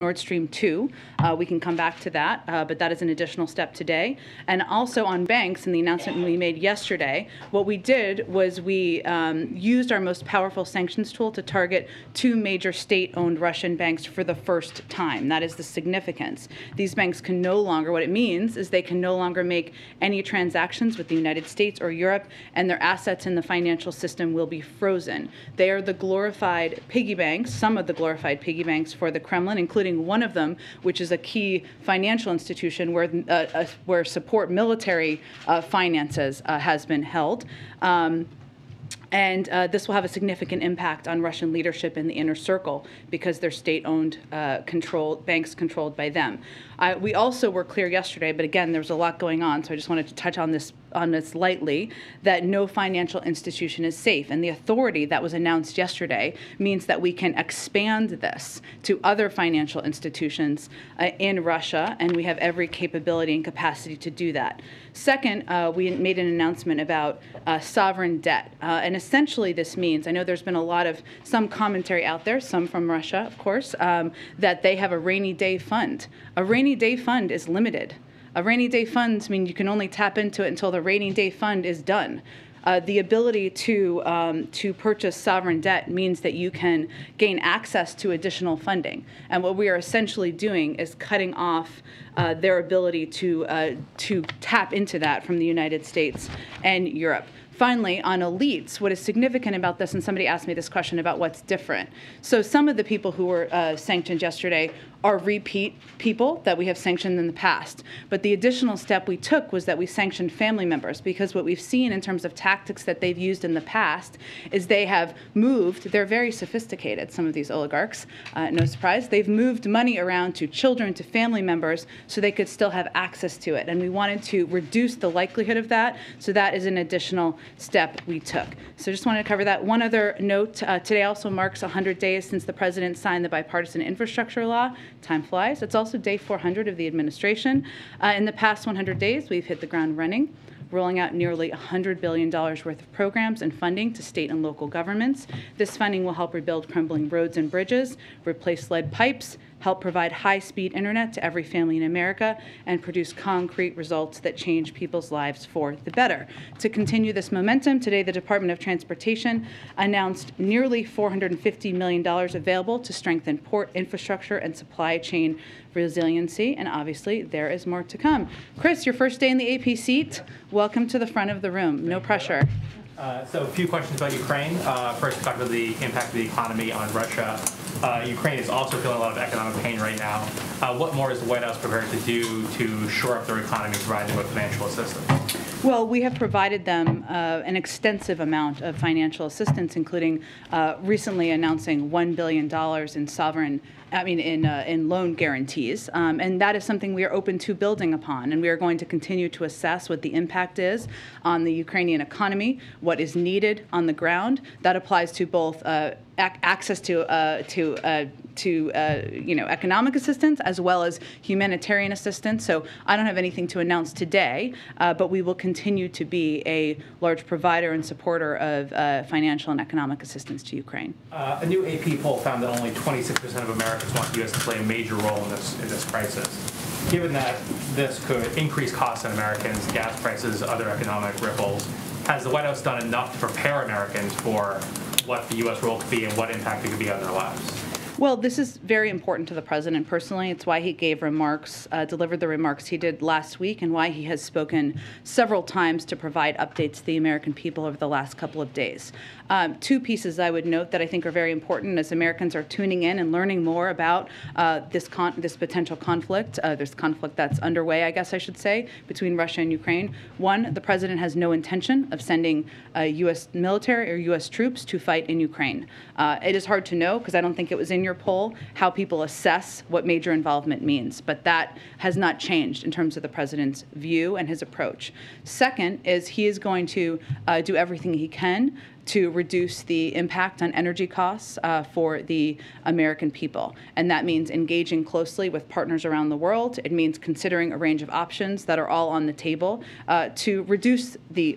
Nord Stream 2. We can come back to that, but that is an additional step today. And also on banks, in the announcement we made yesterday, what we did was we used our most powerful sanctions tool to target two major state-owned Russian banks for the first time. That is the significance. These banks can no longer, what it means is they can no longer make any transactions with the United States or Europe, and their assets in the financial system will be frozen. They are the glorified piggy banks, some of the glorified piggy banks for the Kremlin, including one of them, which is a key financial institution where support military finances has been held. And this will have a significant impact on Russian leadership in the inner circle because they're state-owned banks controlled by them. We also were clear yesterday, but again, there was a lot going on, so I just wanted to touch on this lightly, that no financial institution is safe. And the authority that was announced yesterday means that we can expand this to other financial institutions in Russia, and we have every capability and capacity to do that. Second, we made an announcement about sovereign debt. And essentially this means, I know there's been some commentary out there, some from Russia, of course, that they have a rainy day fund. A rainy day fund is limited. A rainy day fund means you can only tap into it until the rainy day fund is done. The ability to purchase sovereign debt means that you can gain access to additional funding. And what we are essentially doing is cutting off their ability to tap into that from the United States and Europe. Finally, on elites, what is significant about this, and somebody asked me this question about what's different. So some of the people who were sanctioned yesterday are repeat people that we have sanctioned in the past. But the additional step we took was that we sanctioned family members, because what we've seen in terms of tactics that they've used in the past is they have moved, they're very sophisticated, some of these oligarchs, no surprise, they've moved money around to children, to family members, so they could still have access to it. And we wanted to reduce the likelihood of that, so that is an additional step we took. So just wanted to cover that. One other note, today also marks 100 days since the president signed the bipartisan infrastructure law. Time flies. It's also day 400 of the administration. In the past 100 days, we've hit the ground running, rolling out nearly $100 billion worth of programs and funding to state and local governments. This funding will help rebuild crumbling roads and bridges, replace lead pipes, help provide high-speed internet to every family in America, and produce concrete results that change people's lives for the better. To continue this momentum, today the Department of Transportation announced nearly $450 million available to strengthen port infrastructure and supply chain resiliency, and obviously there is more to come. Chris, your first day in the AP seat. Welcome to the front of the room. No pressure. So a few questions about Ukraine. First, talk about the impact of the economy on Russia. Ukraine is also feeling a lot of economic pain right now. What more is the White House prepared to do to shore up their economy, provide them with financial assistance? Well, we have provided them an extensive amount of financial assistance, including recently announcing $1 billion in loan guarantees, and that is something we are open to building upon, and we are going to continue to assess what the impact is on the Ukrainian economy, what is needed on the ground. That applies to both access to economic assistance as well as humanitarian assistance. So I don't have anything to announce today, but we will continue to be a large provider and supporter of financial and economic assistance to Ukraine. A new AP poll found that only 26% of Americans want the U.S. to play a major role in this crisis. Given that this could increase costs on Americans, gas prices, other economic ripples, has the White House done enough to prepare Americans for what the U.S. role could be and what impact it could be on their lives? Well, this is very important to the president personally. It's why he gave remarks, delivered the remarks he did last week, and why he has spoken several times to provide updates to the American people over the last couple of days. Two pieces I would note that I think are very important as Americans are tuning in and learning more about this potential conflict, this conflict that's underway, I guess I should say, between Russia and Ukraine. One, the president has no intention of sending U.S. military or U.S. troops to fight in Ukraine. It is hard to know, because I don't think it was in your poll, how people assess what major involvement means, but that has not changed in terms of the president's view and his approach. Second is he is going to do everything he can to reduce the impact on energy costs for the American people. And that means engaging closely with partners around the world. It means considering a range of options that are all on the table to reduce the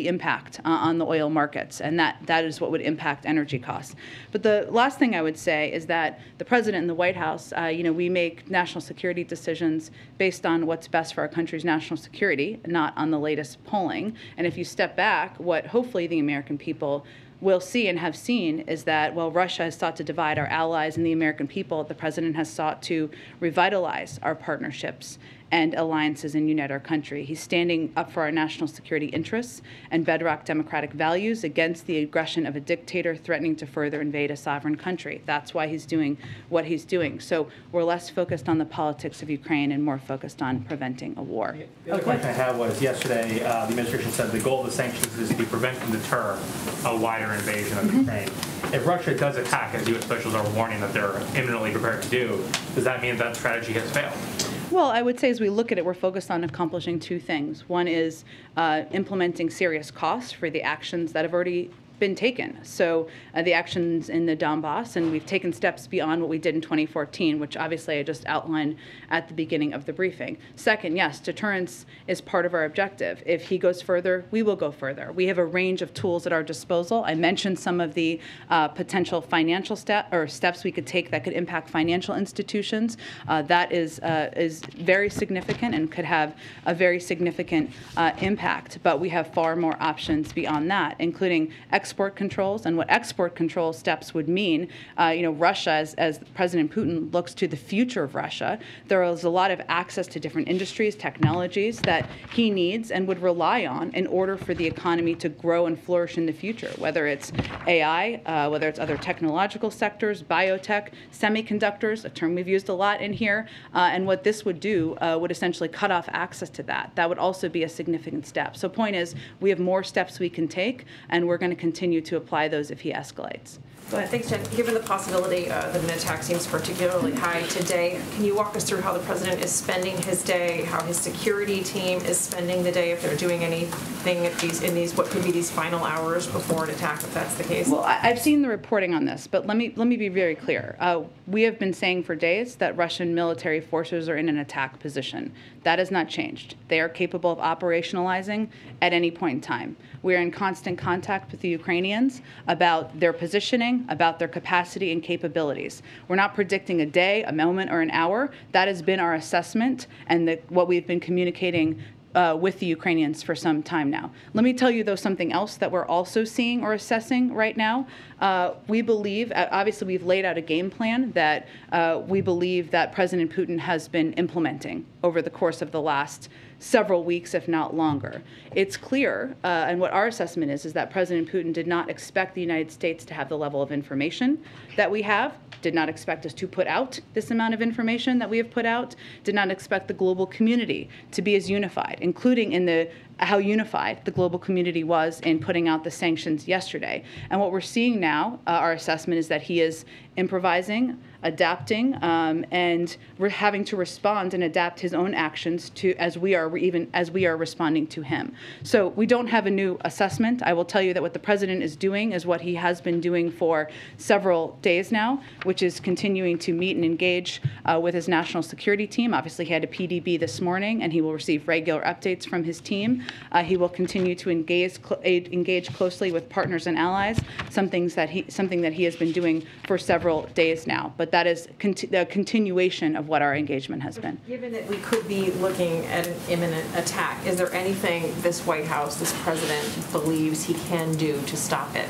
impact on the oil markets. And that is what would impact energy costs. But the last thing I would say is that the President and the White House, we make national security decisions based on what's best for our country's national security, not on the latest polling. And if you step back, what hopefully the American people will see and have seen is that, while Russia has sought to divide our allies and the American people, the President has sought to revitalize our partnerships and alliances and unite our country. He's standing up for our national security interests and bedrock democratic values against the aggression of a dictator threatening to further invade a sovereign country. That's why he's doing what he's doing. So we're less focused on the politics of Ukraine and more focused on preventing a war. The other question I had was, yesterday the administration said the goal of the sanctions is to prevent and deter a wider invasion of Ukraine. If Russia does attack, as U.S. officials are warning that they're imminently prepared to do, does that mean that strategy has failed? Well, I would say as we look at it, we're focused on accomplishing two things. One is implementing serious costs for the actions that have already been taken. So the actions in the Donbass, and we've taken steps beyond what we did in 2014, which obviously I just outlined at the beginning of the briefing. Second, yes, deterrence is part of our objective. If he goes further, we will go further. We have a range of tools at our disposal. I mentioned some of the potential financial steps we could take that could impact financial institutions. That is very significant and could have a very significant impact. But we have far more options beyond that, including export controls. And what export control steps would mean, Russia, as President Putin looks to the future of Russia, there is a lot of access to different industries, technologies that he needs and would rely on in order for the economy to grow and flourish in the future, whether it's AI, whether it's other technological sectors, biotech, semiconductors, a term we've used a lot in here. And what this would do would essentially cut off access to that. That would also be a significant step. So point is, we have more steps we can take, and we're going to continue to apply those if he escalates. Thanks, Jen. Given the possibility that an attack seems particularly high today, can you walk us through how the President is spending his day, how his security team is spending the day, if they're doing anything in these what could be these final hours before an attack, if that's the case? Well, I've seen the reporting on this, but let me be very clear. We have been saying for days that Russian military forces are in an attack position. That has not changed. They are capable of operationalizing at any point in time. We are in constant contact with the Ukrainians about their positioning, about their capacity and capabilities. We're not predicting a day, a moment, or an hour. That has been our assessment and what we've been communicating with the Ukrainians for some time now. Let me tell you, though, something else that we're also seeing or assessing right now. We believe, obviously we've laid out a game plan that we believe that President Putin has been implementing over the course of the last several weeks, if not longer. It's clear, and what our assessment is that President Putin did not expect the United States to have the level of information that we have, did not expect us to put out this amount of information that we have put out, did not expect the global community to be as unified, including in how unified the global community was in putting out the sanctions yesterday. And what we're seeing now, our assessment is that he is improvising, adapting, and we're having to respond and adapt his own actions to as we are responding to him. So we don't have a new assessment. I will tell you that what the President is doing is what he has been doing for several days now, which is continuing to meet and engage with his national security team. Obviously, he had a PDB this morning, and he will receive regular updates from his team. He will continue to engage closely with partners and allies, something that he has been doing for several days now. But that is the continuation of what our engagement has been. Given that we could be looking at an imminent attack, is there anything this White House, this President, believes he can do to stop it?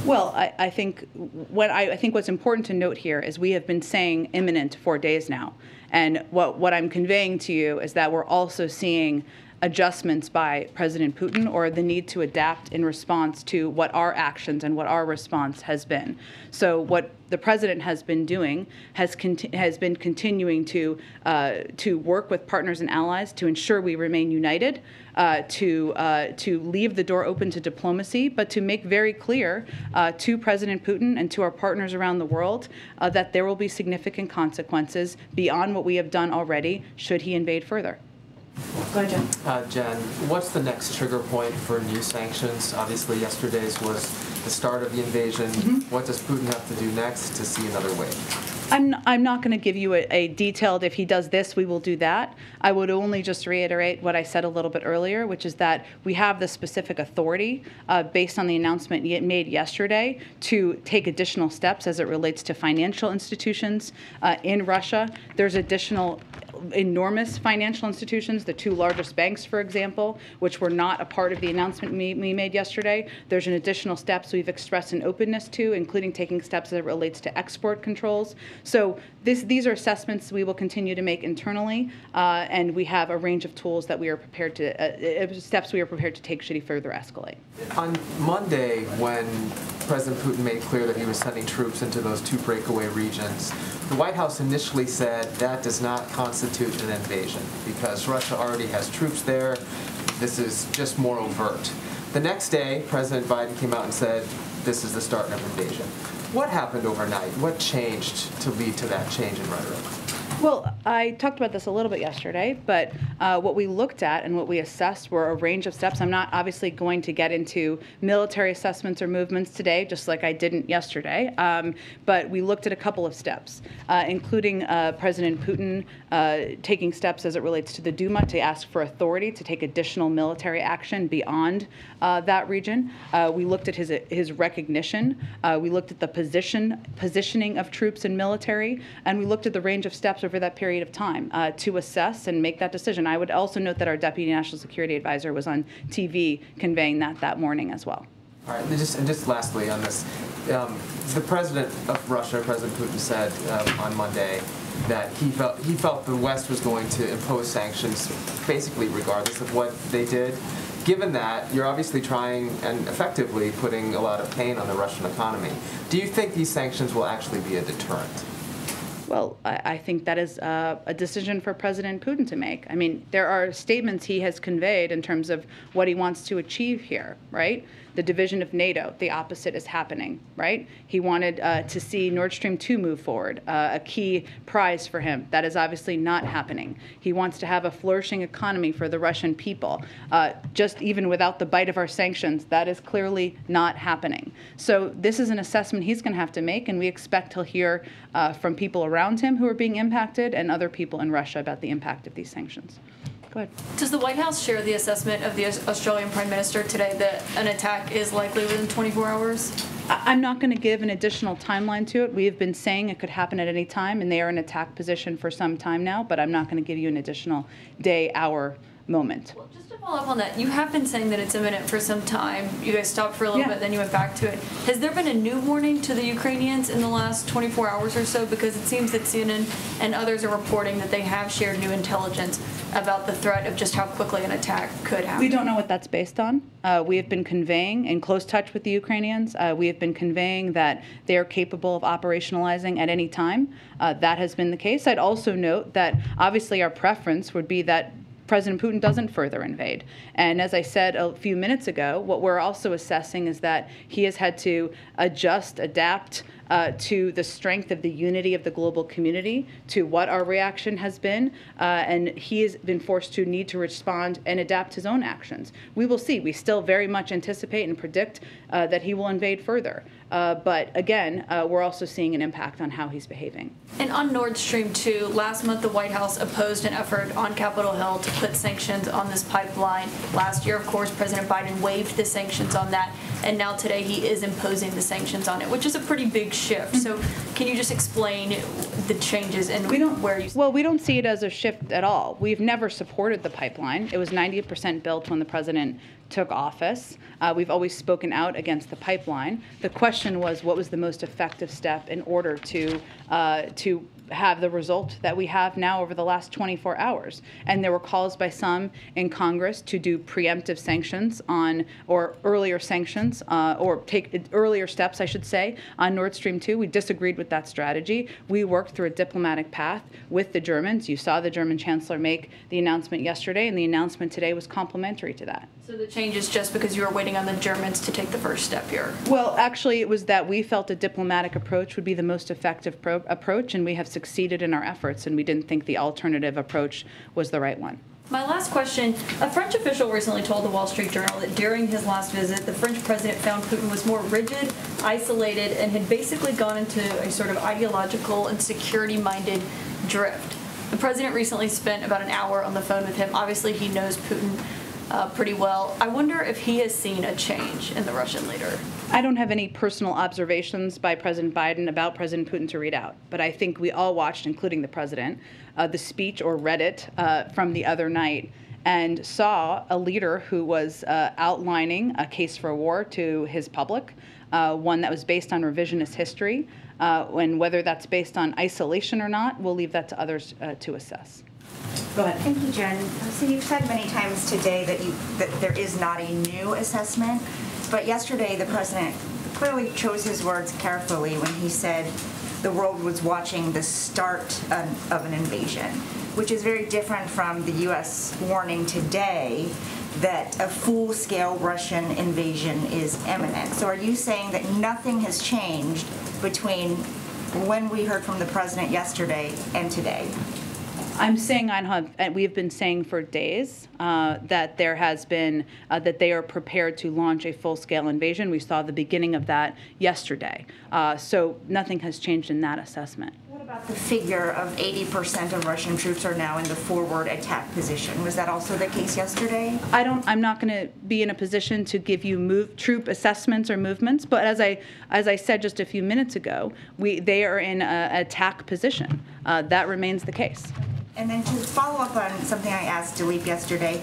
Well, I think what's important to note here is we have been saying imminent for days now. And what I'm conveying to you is that we're also seeing adjustments by President Putin, or the need to adapt in response to what our actions and what our response has been. So what the President has been doing has been continuing to work with partners and allies to ensure we remain united, to leave the door open to diplomacy, but to make very clear to President Putin and to our partners around the world that there will be significant consequences beyond what we have done already should he invade further. Go ahead, Jen. Jen, what's the next trigger point for new sanctions? Obviously, yesterday's was the start of the invasion. What does Putin have to do next to see another wave? I'm not going to give you a detailed, if he does this, we will do that. I would only just reiterate what I said a little bit earlier, which is that we have the specific authority based on the announcement made yesterday to take additional steps as it relates to financial institutions in Russia. There's additional enormous financial institutions, the two largest banks, for example, which were not a part of the announcement we made yesterday. There's an additional steps we've expressed an openness to, including taking steps as it relates to export controls. So these are assessments we will continue to make internally, and we have a range of tools that we are prepared to, steps we are prepared to take should he further escalate. On Monday, when President Putin made clear that he was sending troops into those two breakaway regions, the White House initially said that does not constitute an invasion because Russia already has troops there. This is just more overt. The next day, President Biden came out and said this is the start of an invasion. What happened overnight? What changed to lead to that change in rhetoric? Well, I talked about this a little bit yesterday, but what we looked at and what we assessed were a range of steps. I'm not obviously going to get into military assessments or movements today, just like I didn't yesterday, but we looked at a couple of steps, including President Putin taking steps as it relates to the Duma to ask for authority to take additional military action beyond that region. We looked at his recognition. We looked at the positioning of troops and military, and we looked at the range of steps over that period of time to assess and make that decision. I would also note that our Deputy National Security Advisor was on TV conveying that morning as well. All right, and just lastly on this, the president of Russia, President Putin, said on Monday that he felt the West was going to impose sanctions basically regardless of what they did. Given that, you're obviously trying and effectively putting a lot of pain on the Russian economy. Do you think these sanctions will actually be a deterrent? Well, I think that is a decision for President Putin to make. I mean, there are statements he has conveyed in terms of what he wants to achieve here, right? The division of NATO, the opposite is happening, right? He wanted to see Nord Stream 2 move forward, a key prize for him. That is obviously not happening. He wants to have a flourishing economy for the Russian people. Just even without the bite of our sanctions, that is clearly not happening. So this is an assessment he's going to have to make, and we expect he'll hear from people around him who are being impacted and other people in Russia about the impact of these sanctions. Go ahead. Does the White House share the assessment of the Australian Prime Minister today that an attack is likely within 24 hours? I'm not going to give an additional timeline to it. We have been saying it could happen at any time, and they are in attack position for some time now, but I'm not going to give you an additional day, hour, moment. Well, just to follow up on that, you have been saying that it's imminent for some time. You guys stopped for a little bit, then you went back to it. Has there been a new warning to the Ukrainians in the last 24 hours or so? Because it seems that CNN and others are reporting that they have shared new intelligence about the threat of just how quickly an attack could happen. We don't know what that's based on. We have been conveying, in close touch with the Ukrainians, we have been conveying that they are capable of operationalizing at any time. That has been the case. I'd also note that obviously our preference would be that President Putin doesn't further invade. And as I said a few minutes ago, what we're also assessing is that he has had to adjust, adapt to the strength of the unity of the global community, to what our reaction has been, and he has been forced to need to respond and adapt his own actions. We will see. We still very much anticipate and predict that he will invade further. But again, we're also seeing an impact on how he's behaving. And on Nord Stream 2, last month the White House opposed an effort on Capitol Hill to put sanctions on this pipeline. Last year, of course, President Biden waived the sanctions on that, and now today he is imposing the sanctions on it, which is a pretty big shift. So can you just explain the changes and where you... Well, we don't see it as a shift at all. We've never supported the pipeline. It was 90% built when the president took office. We've always spoken out against the pipeline. The question was, what was the most effective step in order to have the result that we have now over the last 24 hours? And there were calls by some in Congress to do preemptive sanctions on, or earlier sanctions, or take earlier steps, I should say, on Nord Stream 2. We disagreed with that strategy. We worked through a diplomatic path with the Germans. You saw the German Chancellor make the announcement yesterday, and the announcement today was complementary to that. So the change is just because you were waiting on the Germans to take the first step here? Well, actually, it was that we felt a diplomatic approach would be the most effective approach, and we have succeeded in our efforts, and we didn't think the alternative approach was the right one. My last question, a French official recently told the Wall Street Journal that during his last visit, the French president found Putin was more rigid, isolated, and had basically gone into a sort of ideological and security-minded drift. The president recently spent about an hour on the phone with him. Obviously, he knows Putin pretty well. I wonder if he has seen a change in the Russian leader. I don't have any personal observations by President Biden about President Putin to read out, but I think we all watched, including the president, the speech or read it from the other night and saw a leader who was outlining a case for war to his public, one that was based on revisionist history, and whether that's based on isolation or not, we'll leave that to others to assess. Go ahead. Thank you, Jen. So you've said many times today that there is not a new assessment, but yesterday the president clearly chose his words carefully when he said the world was watching the start of an invasion, which is very different from the U.S. warning today that a full-scale Russian invasion is imminent. So are you saying that nothing has changed between when we heard from the president yesterday and today? I'm saying we have been saying for days that there has been that they are prepared to launch a full-scale invasion. We saw the beginning of that yesterday. So nothing has changed in that assessment. What about the figure of 80% of Russian troops are now in the forward attack position? Was that also the case yesterday? I'm not going to be in a position to give you troop assessments or movements, but as I said just a few minutes ago, they are in an attack position. That remains the case. And then to follow up on something I asked Dilip yesterday,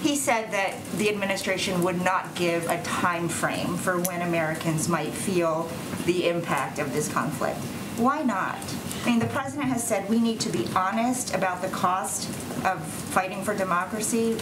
he said that the administration would not give a time frame for when Americans might feel the impact of this conflict. Why not? I mean, the president has said we need to be honest about the cost of fighting for democracy.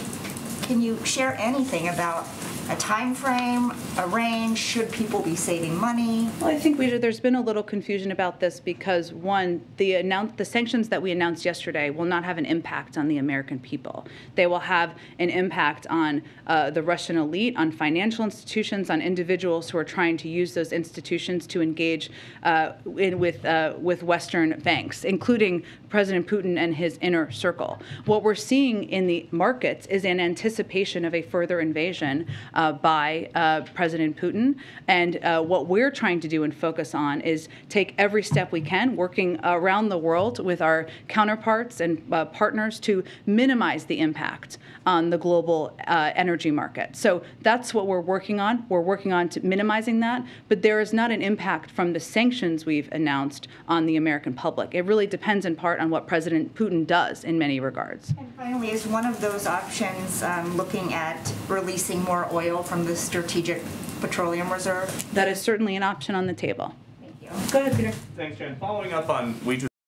Can you share anything about a time frame, a range? Should people be saving money? Well, I think there's been a little confusion about this because, one, the sanctions that we announced yesterday will not have an impact on the American people. They will have an impact on the Russian elite, on financial institutions, on individuals who are trying to use those institutions to engage with Western banks, including President Putin and his inner circle. What we're seeing in the markets is an anticipation of a further invasion by President Putin. And what we're trying to do and focus on is take every step we can, working around the world with our counterparts and partners to minimize the impact on the global energy market. So that's what we're working on. We're working on minimizing that, but there is not an impact from the sanctions we've announced on the American public. It really depends in part on what President Putin does in many regards. And finally, is one of those options looking at releasing more oil from the Strategic Petroleum Reserve? That is certainly an option on the table. Thank you. Go ahead, Peter. Thanks, Jen. Following up on, we just